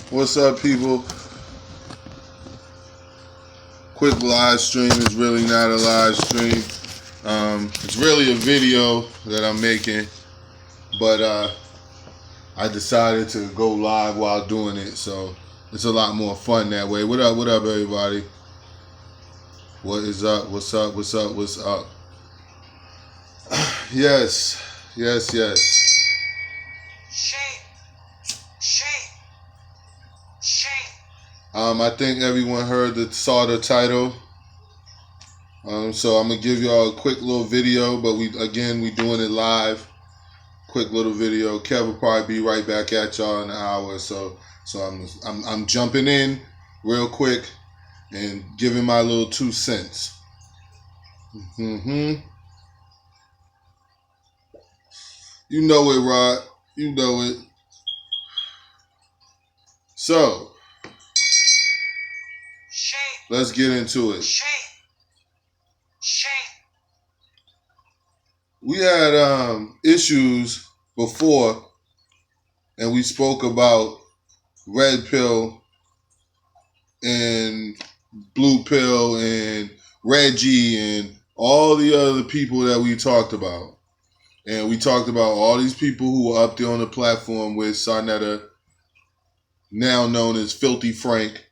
What's up, people? Quick live stream. Is really not a live stream. It's really a video that I'm making, but I decided to go live while doing it, so it's a lot more fun that way. What up? What up, everybody? What is up? What's up? What's up? What's up? Yes. I think everyone saw the title. So I'm gonna give y'all a quick little video, but we doing it live. Quick little video. Kev will probably be right back at y'all in an hour or so. So I'm jumping in real quick and giving my little 2 cents. You know it, Rod. You know it. So let's get into it. We had issues before, and we spoke about red pill and blue pill and Reggie and all the other people that we talked about. And we talked about all these people who were up there on the platform with Sarnetta, now known as Filthy Frank,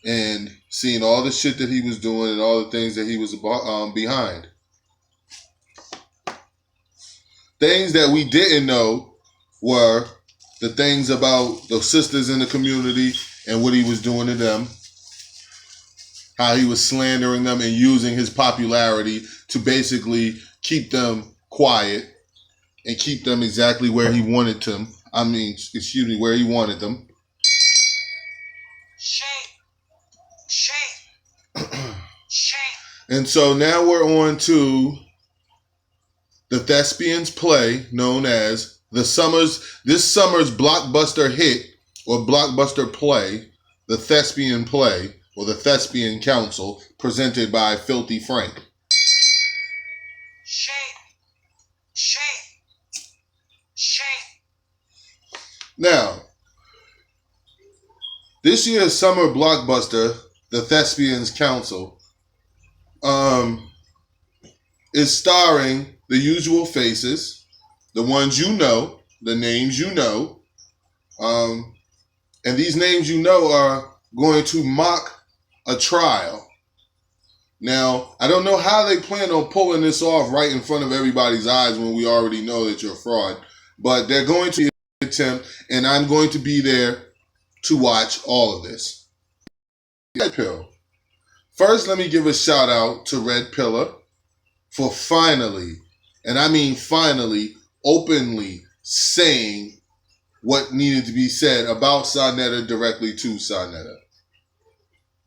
and seeing all the shit that he was doing and all the things that he was behind. Things that we didn't know were the things about the sisters in the community and what he was doing to them. How he was slandering them and using his popularity to basically keep them quiet and keep them exactly where he wanted them. Where he wanted them. And so now we're on to the Thespians play known as this summer's blockbuster hit or blockbuster play, the Thespian play or the Thespian Council, presented by Filthy Frank. Now, this year's summer blockbuster, the Thespians Council, is starring the usual faces, the ones you know, the names you know, and these names you know are going to mock a trial. Now, I don't know how they plan on pulling this off right in front of everybody's eyes when we already know that you're a fraud, but they're going to attempt, and I'm going to be there to watch all of this. Red Pill. First, let me give a shout out to Red Pillar for finally, and I mean finally, openly saying what needed to be said about Sarnetta directly to Sarnetta.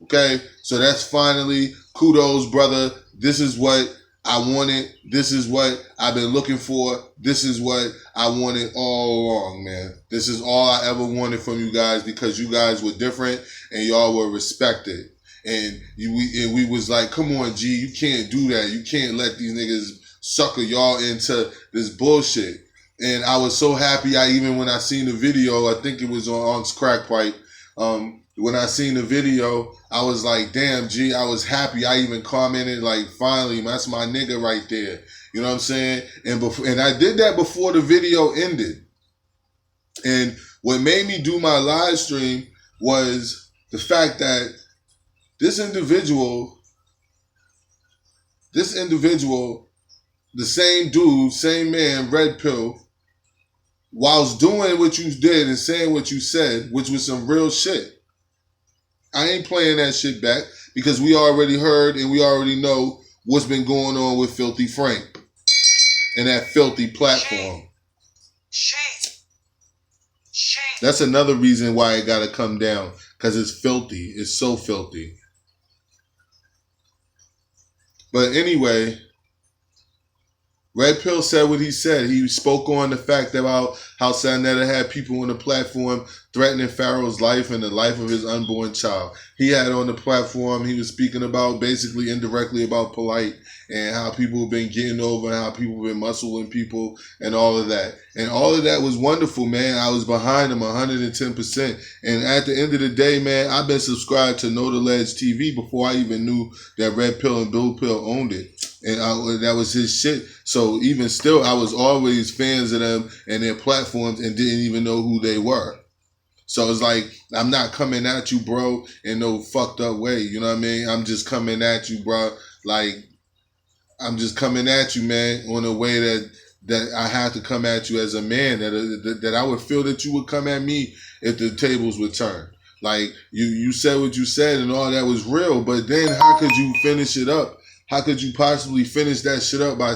Okay, so that's finally kudos, brother. This is what I wanted. This is what I've been looking for. This is what I wanted all along, man. This is all I ever wanted from you guys, because you guys were different and y'all were respected. And we was like, come on, G, you can't do that. You can't let these niggas sucker y'all into this bullshit. And I was so happy. When I seen the video, I think it was on Crack Pipe. When I seen the video, I was like, damn, G, I was happy. I even commented like, finally, that's my nigga right there. You know what I'm saying? And I did that before the video ended. And what made me do my live stream was the fact that this individual, the same dude, same man, Red Pill, whilst doing what you did and saying what you said, which was some real shit. I ain't playing that shit back, because we already heard and we already know what's been going on with Filthy Frank and that filthy platform. That's another reason why it gotta come down, because it's filthy. It's so filthy. But anyway, Red Pill said what he said. He spoke on the fact about how Sanetta had people on the platform threatening Pharaoh's life and the life of his unborn child. He had on the platform, he was speaking about basically indirectly about Polite and how people have been getting over and how people have been muscling people and all of that. And all of that was wonderful, man. I was behind him 110%. And at the end of the day, man, I've been subscribed to Know the Ledge TV before I even knew that Red Pill and Blue Pill owned it. And that was his shit. So even still, I was always fans of them and their platforms and didn't even know who they were. So it's like, I'm not coming at you, bro, in no fucked up way. You know what I mean? I'm just coming at you, bro. Like, I'm just coming at you, man, on a way that I have to come at you as a man. That I would feel that you would come at me if the tables would turn. Like, you said what you said and all that was real, but then how could you finish it up? How could you possibly finish that shit up by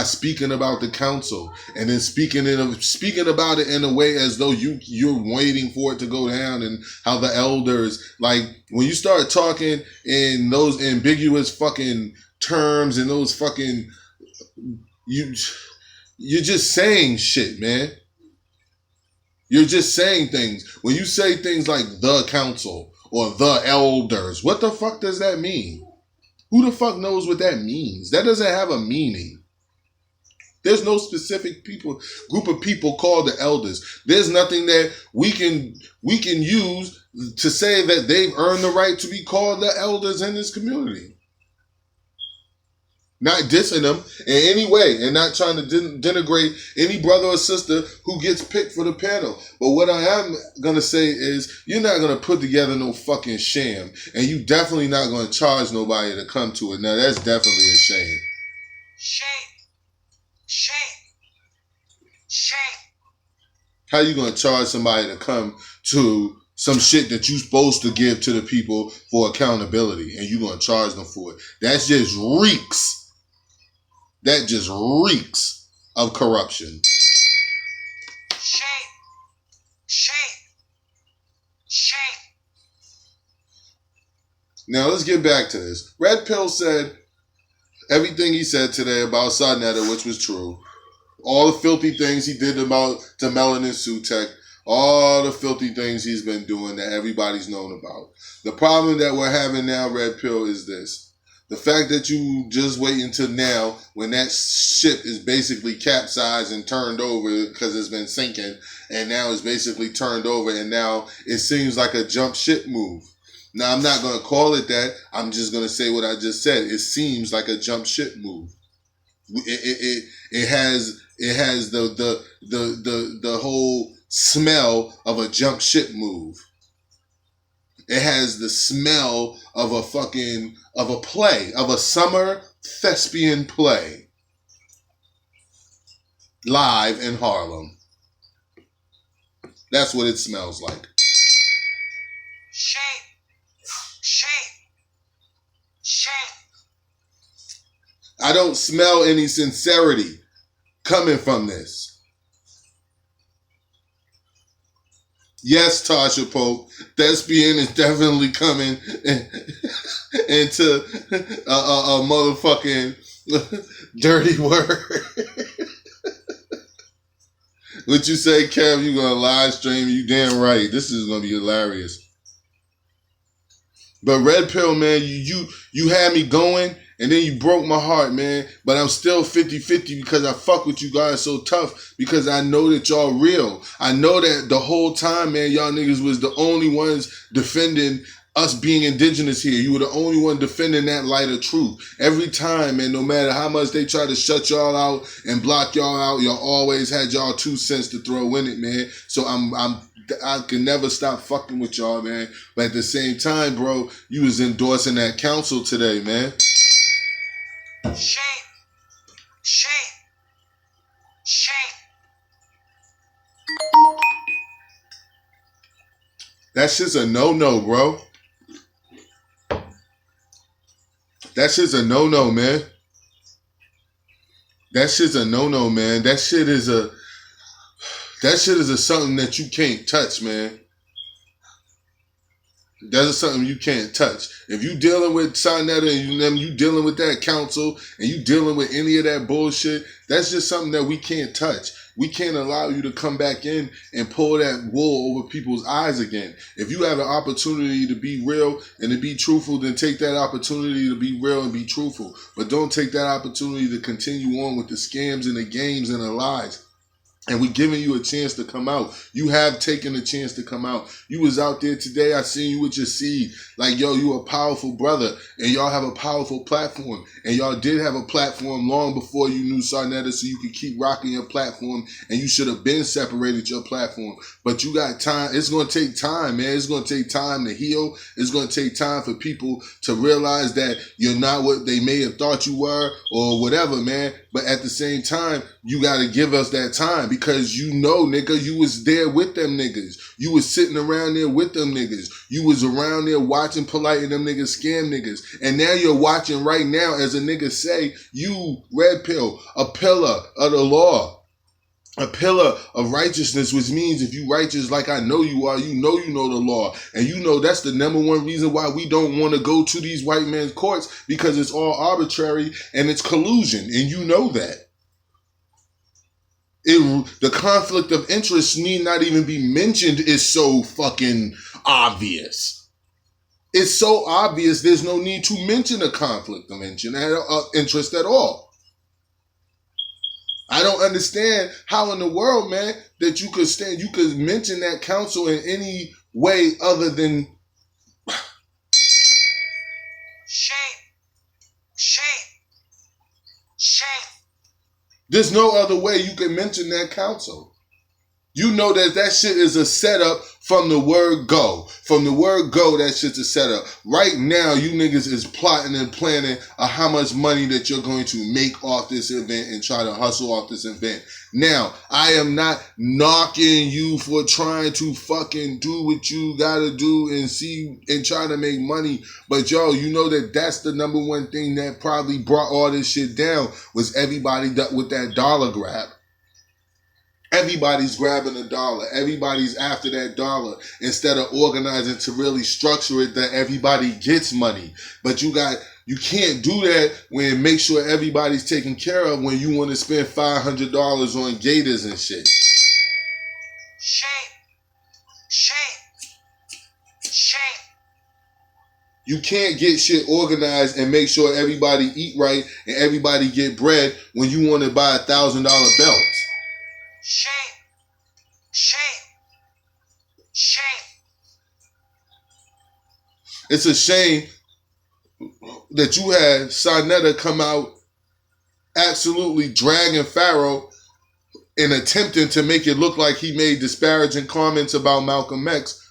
speaking about the council and then speaking about it in a way as though you're waiting for it to go down, and how the elders, like, when you start talking in those ambiguous fucking terms and those fucking, you're just saying shit, man. You're just saying things. When you say things like the council or the elders, what the fuck does that mean? Who the fuck knows what that means? That doesn't have a meaning. There's no specific group of people called the elders. There's nothing that we can use to say that they've earned the right to be called the elders in this community. Not dissing them in any way and not trying to denigrate any brother or sister who gets picked for the panel. But what I am going to say is, you're not going to put together no fucking sham, and you definitely not going to charge nobody to come to it. Now, that's definitely a shame. Shame. How you going to charge somebody to come to some shit that you supposed to give to the people for accountability, and you going to charge them for it? That just reeks of corruption. Shame. Now let's get back to this. Red Pill said everything he said today about Sanetta, which was true. All the filthy things he did about to Melanin Sutek. All the filthy things he's been doing that everybody's known about. The problem that we're having now, Red Pill, is this. The fact that you just wait until now, when that ship is basically capsized and turned over because it's been sinking, and now it's basically turned over, and now it seems like a jump ship move. Now, I'm not going to call it that. I'm just going to say what I just said. It seems like a jump ship move. It has the whole smell of a jump ship move. It has the smell of a play, of a summer thespian play. Live in Harlem. That's what it smells like. Shame. I don't smell any sincerity coming from this. Yes, Tasha Pope, Thespian is definitely coming into a motherfucking dirty word. What you say, Kev? You gonna live stream? You damn right. This is gonna be hilarious. But Red Pill, man, you had me going, and then you broke my heart, man. But I'm still 50-50 because I fuck with you guys so tough, because I know that y'all real. I know that the whole time, man, y'all niggas was the only ones defending us being indigenous here. You were the only one defending that light of truth. Every time, man, no matter how much they try to shut y'all out and block y'all out, y'all always had y'all 2 cents to throw in it, man. So I can never stop fucking with y'all, man. But at the same time, bro, you was endorsing that council today, man. Shame. That shit's a no-no, bro. That shit's a no-no, man. That shit's a no-no, man. That shit is a something that you can't touch, man. That's something you can't touch. If you dealing with Sonetta and you dealing with that council and you dealing with any of that bullshit, that's just something that we can't touch. We can't allow you to come back in and pull that wool over people's eyes again. If you have an opportunity to be real and to be truthful, then take that opportunity to be real and be truthful. But don't take that opportunity to continue on with the scams and the games and the lies. And we giving you a chance to come out. You have taken a chance to come out. You was out there today. I seen you with your seed. Like, yo, you a powerful brother. And y'all have a powerful platform. And y'all did have a platform long before you knew Sarnetta, so you could keep rocking your platform. And you should have been separated your platform. But you got time. It's going to take time, man. It's going to take time to heal. It's going to take time for people to realize that you're not what they may have thought you were or whatever, man. But at the same time, you got to give us that time because you know, nigga, you was there with them niggas. You was sitting around there with them niggas. You was around there watching Polite and them niggas scam niggas. And now you're watching right now as a nigga say, you, Red Pill, a pillar of the law. A pillar of righteousness, which means if you righteous like I know you are, you know the law. And you know that's the number one reason why we don't want to go to these white men's courts, because it's all arbitrary and it's collusion. And you know that. The conflict of interest need not even be mentioned. Is so fucking obvious. It's so obvious there's no need to mention a conflict of interest at all. I don't understand how in the world, man, that you could mention that council in any way other than shame. There's no other way you can mention that council. You know that shit is a setup from the word go. From the word go, that shit's a setup. Right now, you niggas is plotting and planning how much money that you're going to make off this event and try to hustle off this event. Now, I am not knocking you for trying to fucking do what you gotta do and see and try to make money. But yo, you know that that's the number one thing that probably brought all this shit down was everybody with that dollar grab. Everybody's grabbing a dollar. Everybody's after that dollar instead of organizing to really structure it that everybody gets money. But you can't do that when make sure everybody's taken care of when you want to spend $500 on gators and shit. Shame. You can't get shit organized and make sure everybody eat right and everybody get bread when you want to buy $1,000 belts. Shame. It's a shame that you had Sarnetta come out absolutely dragging Pharaoh and attempting to make it look like he made disparaging comments about Malcolm X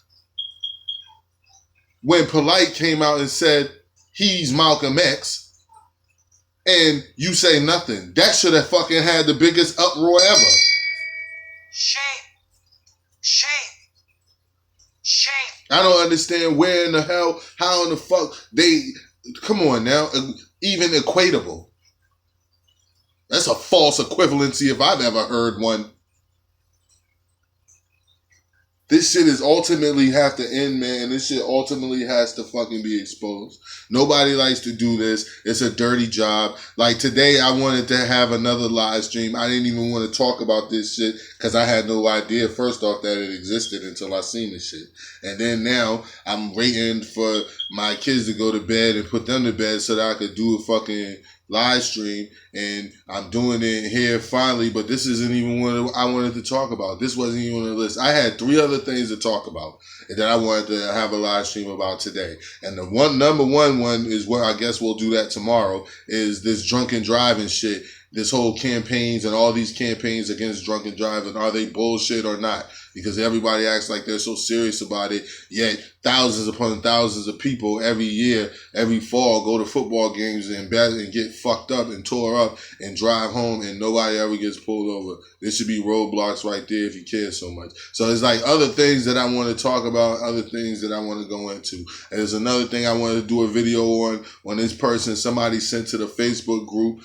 when Polite came out and said he's Malcolm X and you say nothing. That should have fucking had the biggest uproar ever. Shame. I don't understand where in the hell, how in the fuck come on now, even equatable. That's a false equivalency if I've ever heard one. This shit is ultimately have to end, man. This shit ultimately has to fucking be exposed. Nobody likes to do this. It's a dirty job. Like today, I wanted to have another live stream. I didn't even want to talk about this shit because I had no idea, first off, that it existed until I seen this shit. And then now, I'm waiting for my kids to go to bed and put them to bed so that I could do a fucking live stream, and I'm doing it here finally, but this isn't even what I wanted to talk about. This wasn't even on the list. I had 3 other things to talk about that I wanted to have a live stream about today. And the number one is what I guess we'll do that tomorrow, is this drunken driving shit. This whole campaigns and all these campaigns against drunken driving, are they bullshit or not? Because everybody acts like they're so serious about it, yet thousands upon thousands of people every year, every fall, go to football games and get fucked up and tore up and drive home and nobody ever gets pulled over. There should be roadblocks right there if you care so much. So it's like other things that I want to talk about, other things that I want to go into. And there's another thing I wanted to do a video on when this person, somebody sent to the Facebook group,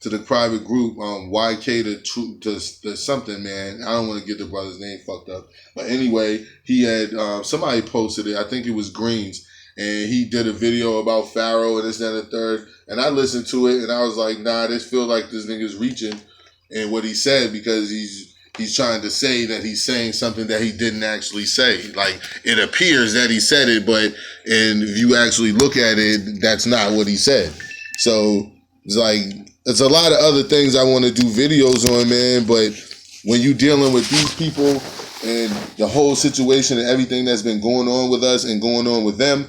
to the private group, YK to something, man. I don't want to get the brother's name fucked up, but anyway, he had somebody posted it. I think it was Greens, and he did a video about Pharaoh and this, that, and the third. And I listened to it, and I was like, nah, this feels like this nigga's reaching in what he said, because he's trying to say that he's saying something that he didn't actually say. Like, it appears that he said it, but and if you actually look at it, that's not what he said. So it's like, there's a lot of other things I want to do videos on, man, but when you dealing with these people and the whole situation and everything that's been going on with us and going on with them,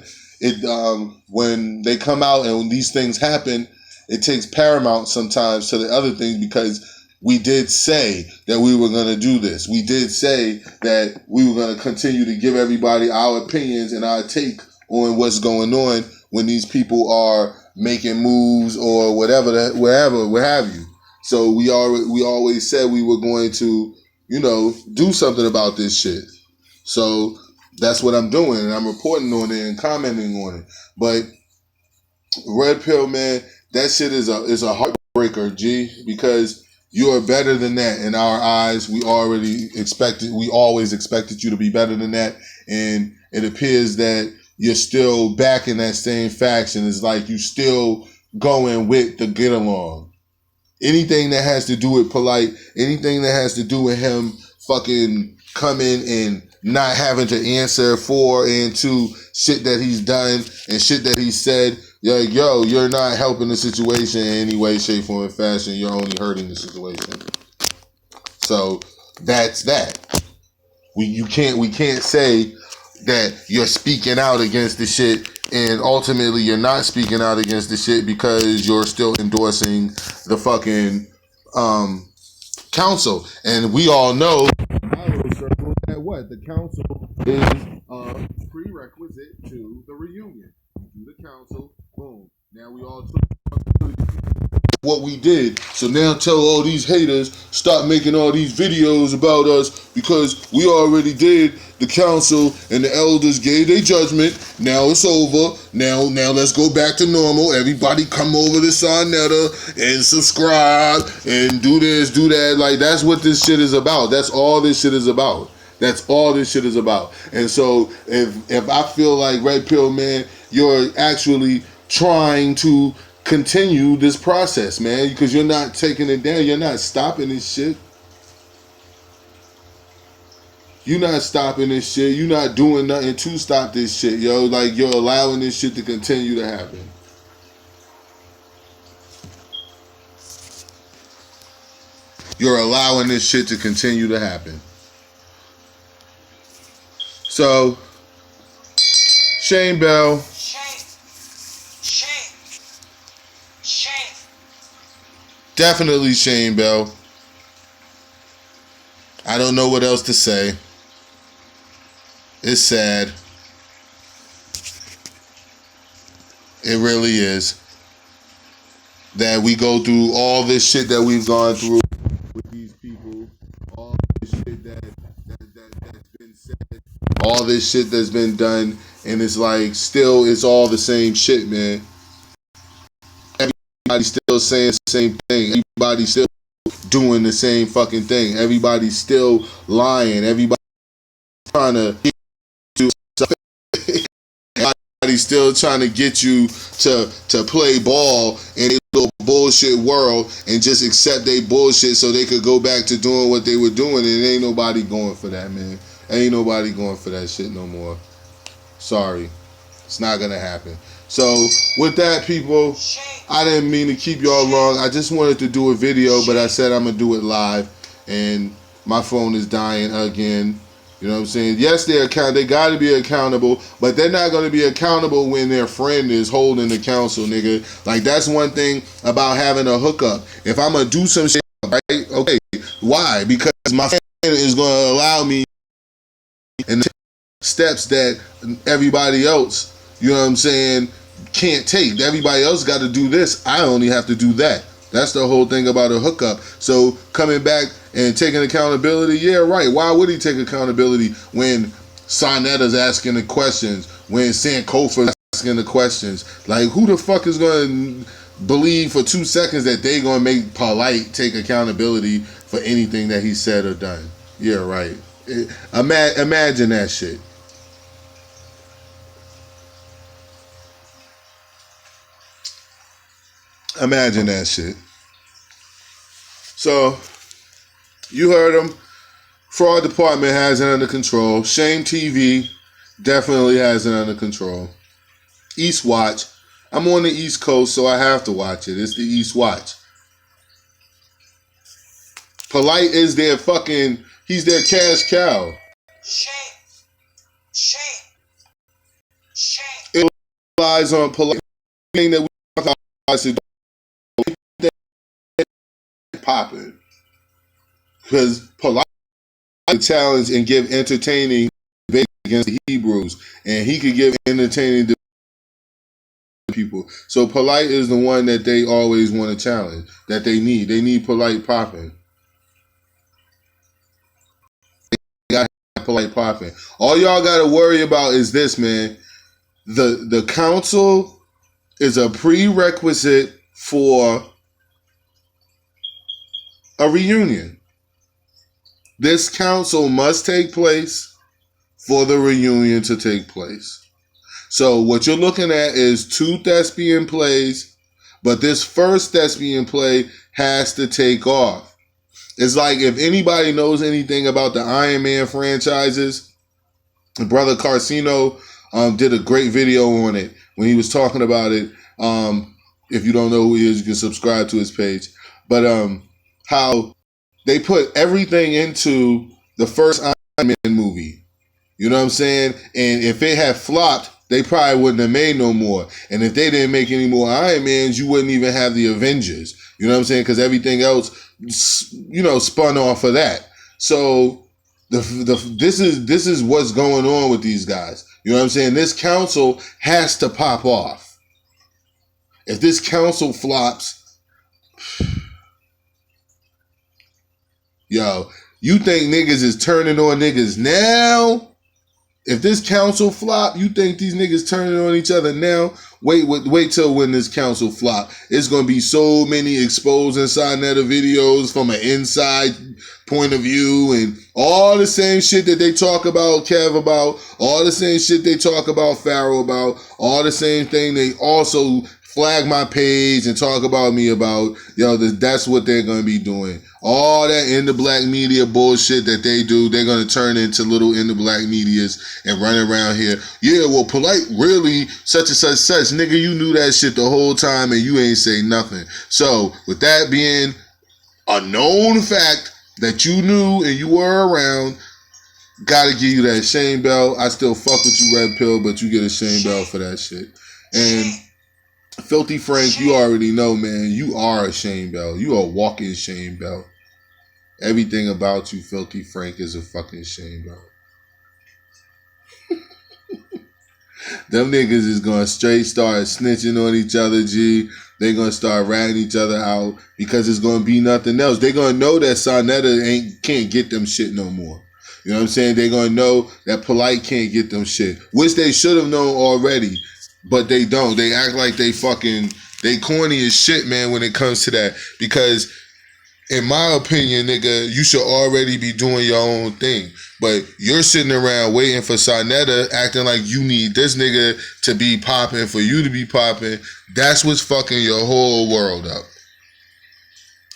when they come out and when these things happen, it takes paramount sometimes to the other things, because we did say that we were going to do this. We did say that we were going to continue to give everybody our opinions and our take on what's going on when these people are making moves or whatever, what have you. So we always said we were going to, do something about this shit. So that's what I'm doing, and I'm reporting on it and commenting on it. But Red Pill, man, that shit is a heartbreaker, G, because you are better than that in our eyes. We always expected you to be better than that, and it appears that you're still back in that same faction. It's like you still going with the get along. Anything that has to do with Polite, anything that has to do with him fucking coming and not having to answer for and to shit that he's done and shit that he said, yo, you're not helping the situation in any way, shape, form, and fashion. You're only hurting the situation. So that's that. We can't say that you're speaking out against the shit and ultimately you're not speaking out against the shit because you're still endorsing the fucking council. And we all know that what the council is prerequisite to the reunion. You do the council, boom. Now we all took what we did. So now tell all these haters, stop making all these videos about us, because we already did the council and the elders gave their judgment. Now it's over. Now let's go back to normal. Everybody come over to Sarnetta and subscribe and do this, do that. Like, that's what this shit is about. That's all this shit is about. That's all this shit is about. And so if I feel like, Red Pill, man, you're actually trying to continue this process, man, because you're not taking it down. You're not stopping this shit. You're not stopping this shit. You're not doing nothing to stop this shit, yo. Like, you're allowing this shit to continue to happen. You're allowing this shit to continue to happen. So, Shane Bell. Shame. Definitely Shane Bell. I don't know what else to say. It's sad. It really is. That we go through all this shit that we've gone through with these people. All this shit that's been said. All this shit that's been done. And it's like, still, it's all the same shit, man. Everybody's still saying the same thing. Everybody's still doing the same fucking thing. Everybody's still lying. Everybody's trying to get you. Everybody's still trying to get you to play ball in a little bullshit world and just accept they bullshit so they could go back to doing what they were doing. And ain't nobody going for that, man. Ain't nobody going for that shit no more. Sorry. It's not gonna happen. So with that, people, I didn't mean to keep y'all long. I just wanted to do a video, but I said I'm gonna do it live, and my phone is dying again. You know what I'm saying? Yes, they got to be accountable, but they're not going to be accountable when their friend is holding the council, nigga. Like, that's one thing about having a hookup. If I'm gonna do some shit, right? Okay, why? Because my friend is going to allow me and steps that everybody else, you know what I'm saying, can't take. Everybody else got to do this. I only have to do that. That's the whole thing about a hookup. So coming back and taking accountability, yeah, right. Why would he take accountability when Sarnetta's asking the questions, when Sankofa's asking the questions? Like, who the fuck is going to believe for 2 seconds that they gonna make Polite take accountability for anything that he said or done. Yeah, right. Imagine that shit. Imagine that shit. So, you heard him. Fraud Department has it under control. Shame TV definitely has it under control. East Watch. I'm on the East Coast, so I have to watch it. It's the East Watch. Polite is their fucking, he's their cash cow. Shame. Shame. Shame. It relies on Polite. Thing that we talk about popping. Because Polite challenge and give entertaining debate against the Hebrews, and he could give entertaining debate to people. So Polite is the one that they always want to challenge, that they need. They need Polite popping. They got Polite popping. All y'all got to worry about is this, man. The council is a prerequisite for a reunion. This council must take place for the reunion to take place. So what you're looking at is 2 thespian plays, but this first thespian play has to take off. It's like if anybody knows anything about the Iron Man franchises, Brother Carcino did a great video on it when he was talking about it. If you don't know who he is, you can subscribe to his page. But how they put everything into the first Iron Man movie. You know what I'm saying? And if it had flopped, they probably wouldn't have made no more. And if they didn't make any more Iron Mans, you wouldn't even have the Avengers. You know what I'm saying? Because everything else, you know, spun off of that. So this is what's going on with these guys. You know what I'm saying? This council has to pop off. If this council flops, yo, you think niggas is turning on niggas now? If this council flop, you think these niggas turning on each other now? Wait till when this council flop. It's gonna be so many exposed inside Netta videos from an inside point of view, and all the same shit that they talk about Kev about, all the same shit they talk about Pharaoh about, all the same thing they also flag my page and talk about me about. Yo, that's what they're going to be doing. All that in the black media bullshit that they do, they're going to turn into little in the black medias and run around here. Yeah, well, Polite really such and such. Nigga, you knew that shit the whole time and you ain't say nothing. So with that being a known fact that you knew and you were around, gotta give you that shame bell. I still fuck with you, Red Pill, but you get a shame bell for that shit. And Filthy Frank, you already know, man. You are a shame bell. You are a walking shame bell. Everything about you, Filthy Frank, is a fucking shame bell. Them niggas is gonna straight start snitching on each other, G. They gonna start ratting each other out because it's gonna be nothing else. They gonna know that Sonetta can't get them shit no more. You know what I'm saying? They gonna know that Polite can't get them shit, which they should have known already. But they don't. They act like they corny as shit, man, when it comes to that. Because, in my opinion, nigga, you should already be doing your own thing. But you're sitting around waiting for Sonetta, acting like you need this nigga to be popping for you to be popping. That's what's fucking your whole world up.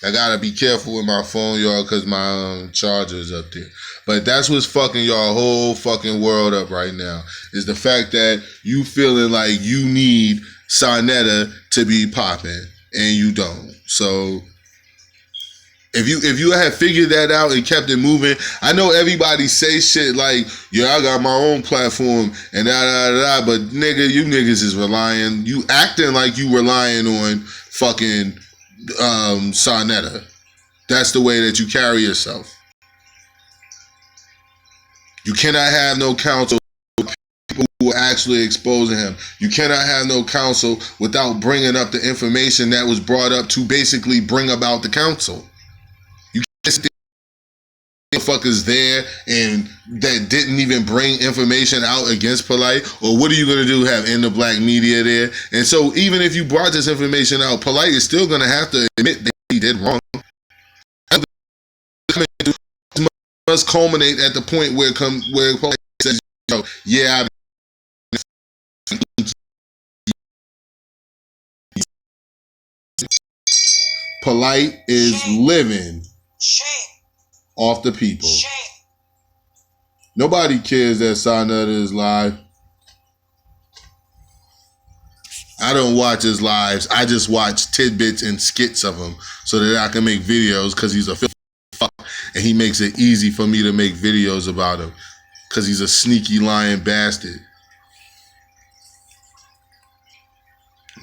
I gotta be careful with my phone, y'all, because my charger's up there. But that's what's fucking your whole fucking world up right now, is the fact that you feeling like you need Sonetta to be popping, and you don't. So if you had figured that out and kept it moving, I know everybody say shit like, yeah, I got my own platform and da, but nigga, you niggas is you acting like you relying on fucking Sonetta. That's the way that you carry yourself. You cannot have no counsel with people who are actually exposing him. You cannot have no counsel without bringing up the information that was brought up to basically bring about the counsel. You can't sit fuckers there and that didn't even bring information out against Polite? Or what are you gonna do? Have in the black media there? And so even if you brought this information out, Polite is still gonna have to admit that he did wrong. It must culminate at the point where Polite says, yeah, Polite is living off the people. Nobody cares that Sarnetta is live. I don't watch his lives. I just watch tidbits and skits of him so that I can make videos because he's a fuck and he makes it easy for me to make videos about him because he's a sneaky lying bastard.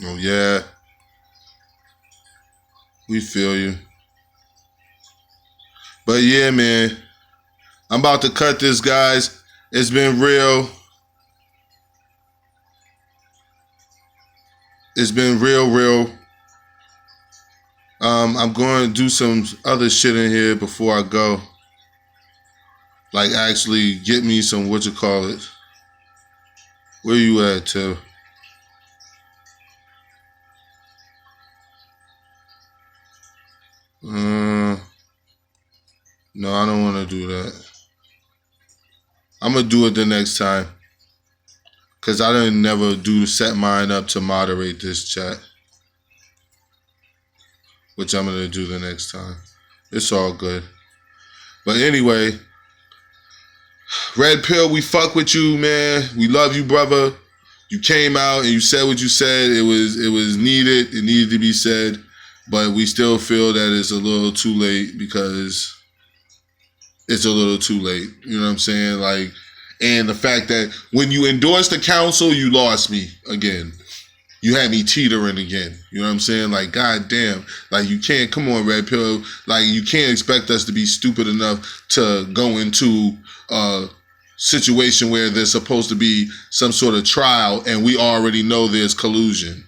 Oh yeah. We feel you. But yeah, man. I'm about to cut this, guys. It's been real. It's been real. I'm going to do some other shit in here before I go. Like actually get me some, what you call it? Where you at, Tim? No, I don't want to do that. I'm going to do it the next time. Because I didn't never set mine up to moderate this chat. Which I'm going to do the next time. It's all good. But anyway, Red Pill, we fuck with you, man. We love you, brother. You came out and you said what you said. It was needed. It needed to be said. But we still feel that it's a little too late because it's a little too late. You know what I'm saying? Like, and the fact that when you endorsed the council, you lost me again. You had me teetering again. You know what I'm saying? Like, goddamn. Like, you can't, come on, Red Pill. Like, you can't expect us to be stupid enough to go into a situation where there's supposed to be some sort of trial and we already know there's collusion.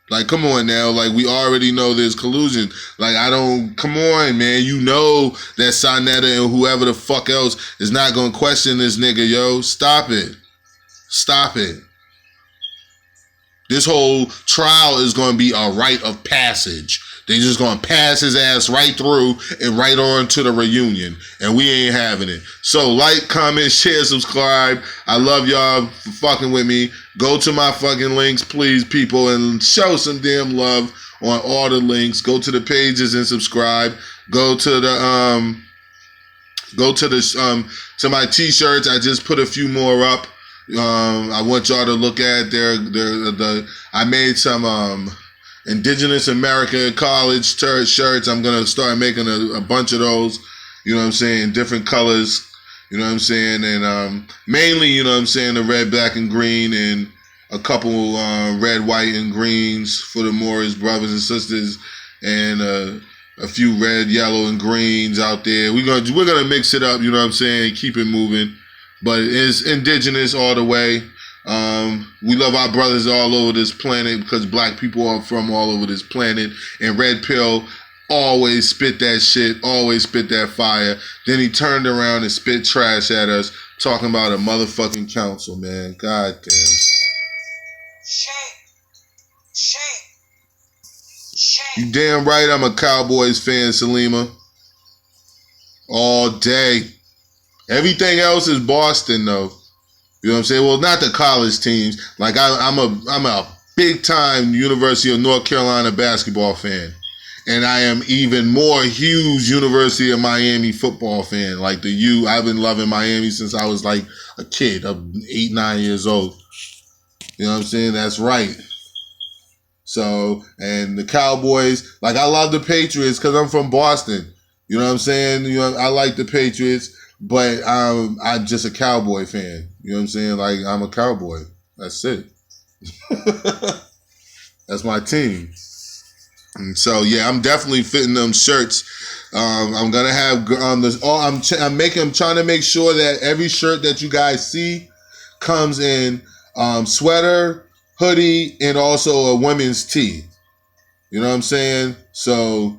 Like, come on now. Like, we already know there's collusion. Like, come on, man. You know that Sarnetta and whoever the fuck else is not going to question this nigga, yo. Stop it. Stop it. This whole trial is going to be a rite of passage. They just going to pass his ass right through and right on to the reunion. And we ain't having it. So like, comment, share, subscribe. I love y'all for fucking with me. Go to my fucking links, please, people, and show some damn love on all the links. Go to the pages and subscribe. Go to the to my t-shirts. I just put a few more up. I want y'all to look at I made some Indigenous America College shirts. I'm gonna start making a bunch of those, you know what I'm saying, different colors, you know what I'm saying, and mainly, you know what I'm saying, the red, black, and green, and a couple red, white, and greens for the Morris brothers and sisters, and a few red, yellow, and greens out there. We're gonna mix it up, you know what I'm saying, keep it moving. But it's indigenous all the way. We love our brothers all over this planet because black people are from all over this planet. And Red Pill always spit that shit, always spit that fire. Then he turned around and spit trash at us, talking about a motherfucking council, man. God damn. Shame. You damn right I'm a Cowboys fan, Salima. All day. Everything else is Boston, though. You know what I'm saying? Well, not the college teams. Like I'm a big time University of North Carolina basketball fan, and I am even more huge University of Miami football fan. Like the U, I've been loving Miami since I was like a kid, of 8, 9 years old. You know what I'm saying? That's right. So, and the Cowboys, like I love the Patriots because I'm from Boston. You know what I'm saying? You know, I like the Patriots. But I'm just a Cowboy fan. You know what I'm saying? Like, I'm a Cowboy. That's it. That's my team. And so, yeah, I'm definitely fitting them shirts. I'm going to have this. I'm trying to make sure that every shirt that you guys see comes in sweater, hoodie, and also a women's tee. You know what I'm saying? So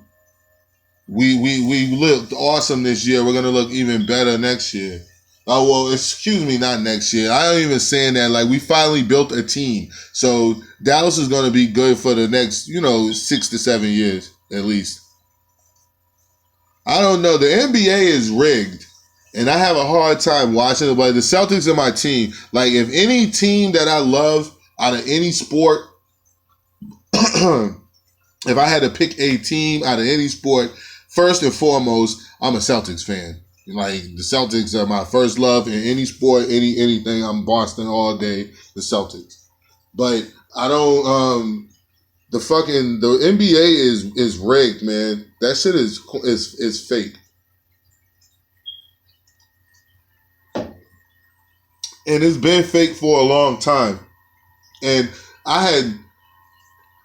we looked awesome this year. We're gonna look even better next year. Oh well, excuse me, not next year. I ain't even saying that. Like we finally built a team, so Dallas is gonna be good for the next 6 to 7 years at least. I don't know. The NBA is rigged, and I have a hard time watching it. But the Celtics are my team. Like if any team that I love out of any sport. If I had to pick a team out of any sport, first and foremost, I'm a Celtics fan. Like the Celtics are my first love in any sport, anything. I'm Boston all day. The Celtics, but I don't. The NBA is rigged, man. That shit is fake, and it's been fake for a long time. And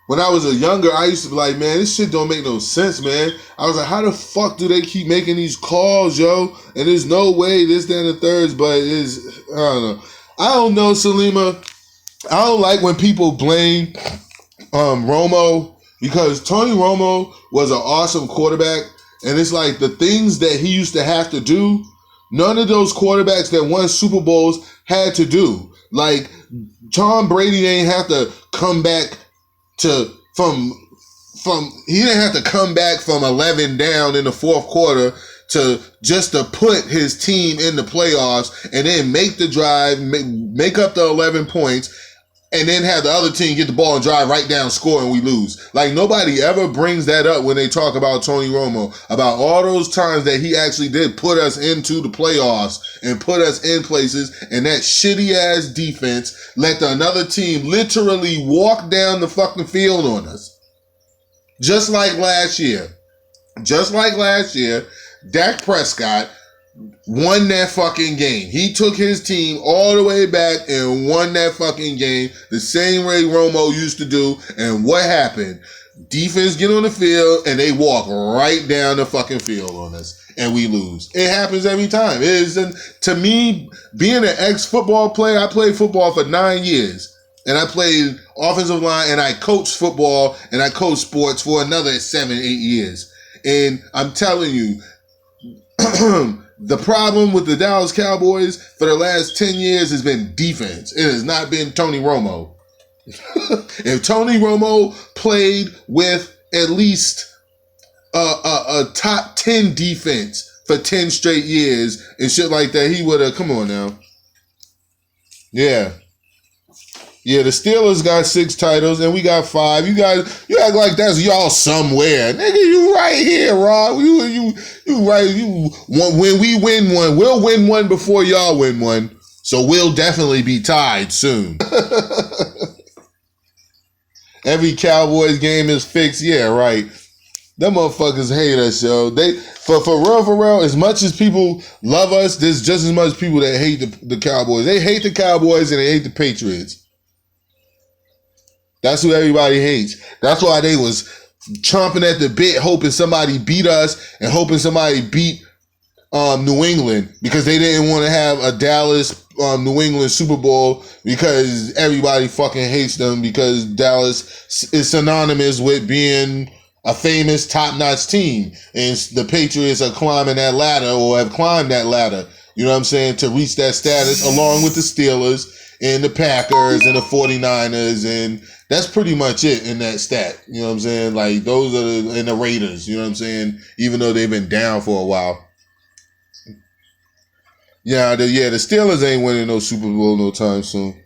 when I was younger, I used to be like, man, this shit don't make no sense, man. I was like, how the fuck do they keep making these calls, yo? And there's no way this, that, and the thirds, but I don't know, Salima. I don't like when people blame Romo because Tony Romo was an awesome quarterback. And it's like the things that he used to have to do, none of those quarterbacks that won Super Bowls had to do. Like Tom Brady ain't have to come back from he didn't have to come back from 11 down in the fourth quarter to put his team in the playoffs and then make the drive, make up the 11 points, and then have the other team get the ball and drive right down, score, and we lose. Like nobody ever brings that up when they talk about Tony Romo, about all those times that he actually did put us into the playoffs and put us in places, and that shitty ass defense let another team literally walk down the fucking field on us. Just like last year. Dak Prescott won that fucking game. He took his team all the way back and won that fucking game the same way Romo used to do. And what happened? Defense get on the field and they walk right down the fucking field on us and we lose. It happens every time. It is, to me, being an ex-football player, I played football for 9 years. And I played offensive line and I coached football and I coached sports for another 7, 8 years. And I'm telling you, the problem with the Dallas Cowboys for the last 10 years has been defense. It has not been Tony Romo. If Tony Romo played with at least a top 10 defense for 10 straight years and shit like that, he would have, come on now. Yeah, the Steelers got 6 titles and we got 5. You act like that's y'all somewhere. Nigga, you right here, Rob. You right. When we win one, we'll win one before y'all win one. So we'll definitely be tied soon. Every Cowboys game is fixed. Yeah, right. Them motherfuckers hate us, yo. They for real, as much as people love us, there's just as much people that hate the Cowboys. They hate the Cowboys and they hate the Patriots. That's who everybody hates. That's why they was chomping at the bit, hoping somebody beat us and hoping somebody beat New England, because they didn't want to have a Dallas New England Super Bowl, because everybody fucking hates them, because Dallas is synonymous with being a famous top-notch team, and the Patriots are climbing that ladder, or have climbed that ladder, you know what I'm saying, to reach that status along with the Steelers and the Packers and the 49ers, and that's pretty much it in that stat. You know what I'm saying? Like, those are and the Raiders, you know what I'm saying? Even though they've been down for a while. Yeah, the Steelers ain't winning no Super Bowl no time soon.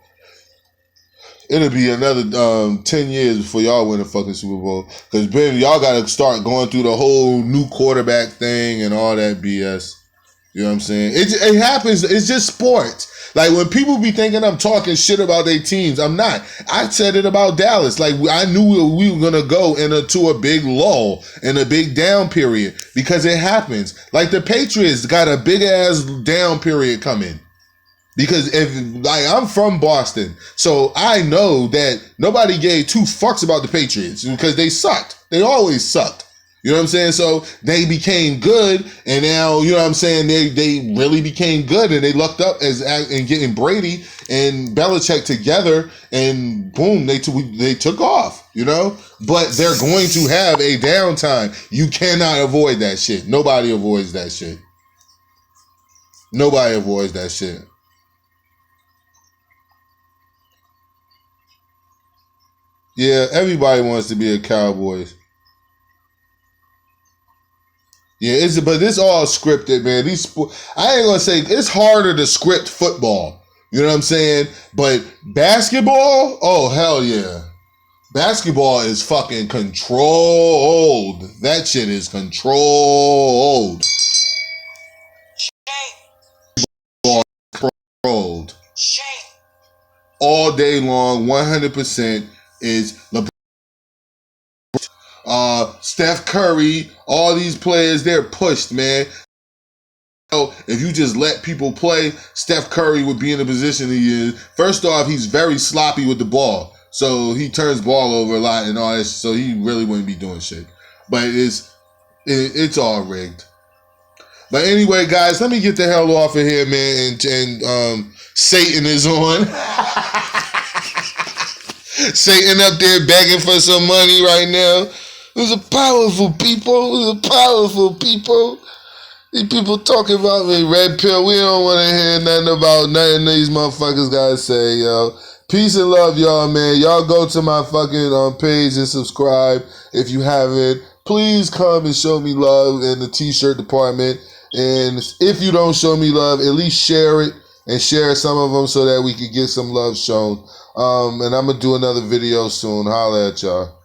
It'll be another 10 years before y'all win a fucking Super Bowl. Because, Ben, y'all got to start going through the whole new quarterback thing and all that BS. You know what I'm saying? It happens. It's just sports. Like, when people be thinking I'm talking shit about their teams, I'm not. I said it about Dallas. Like, I knew we were going to go into a big lull and a big down period, because it happens. Like, the Patriots got a big-ass down period coming. Because I'm from Boston, so I know that nobody gave 2 fucks about the Patriots, because they sucked. They always sucked. You know what I'm saying? So they became good, and now, you know what I'm saying, they really became good, and they lucked up and getting Brady and Belichick together, and boom, they took off, you know? but they're going to have a downtime. You cannot avoid that shit. Nobody avoids that shit. Nobody avoids that shit. Yeah, everybody wants to be a Cowboys. Yeah, but this all scripted, man. I ain't gonna say it's harder to script football. You know what I'm saying? But basketball, oh hell yeah. Basketball is fucking controlled. That shit is controlled. Controlled. All day long, 100% is LeBron. Steph Curry, all these players, they're pushed, man. So if you just let people play, Steph Curry would be in the position he is. First off, he's very sloppy with the ball. So he turns ball over a lot and all this. So he really wouldn't be doing shit. But it's all rigged. But anyway, guys, let me get the hell off of here, man. And Satan is on. Satan up there begging for some money right now. Who's a powerful people? Who's a powerful people? These people talking about me, red pill. We don't want to hear nothing about nothing these motherfuckers gotta say, yo. Peace and love, y'all, man. Y'all go to my fucking page and subscribe if you haven't. Please come and show me love in the t-shirt department. And if you don't show me love, at least share it and share some of them so that we can get some love shown. And I'm going to do another video soon. Holla at y'all.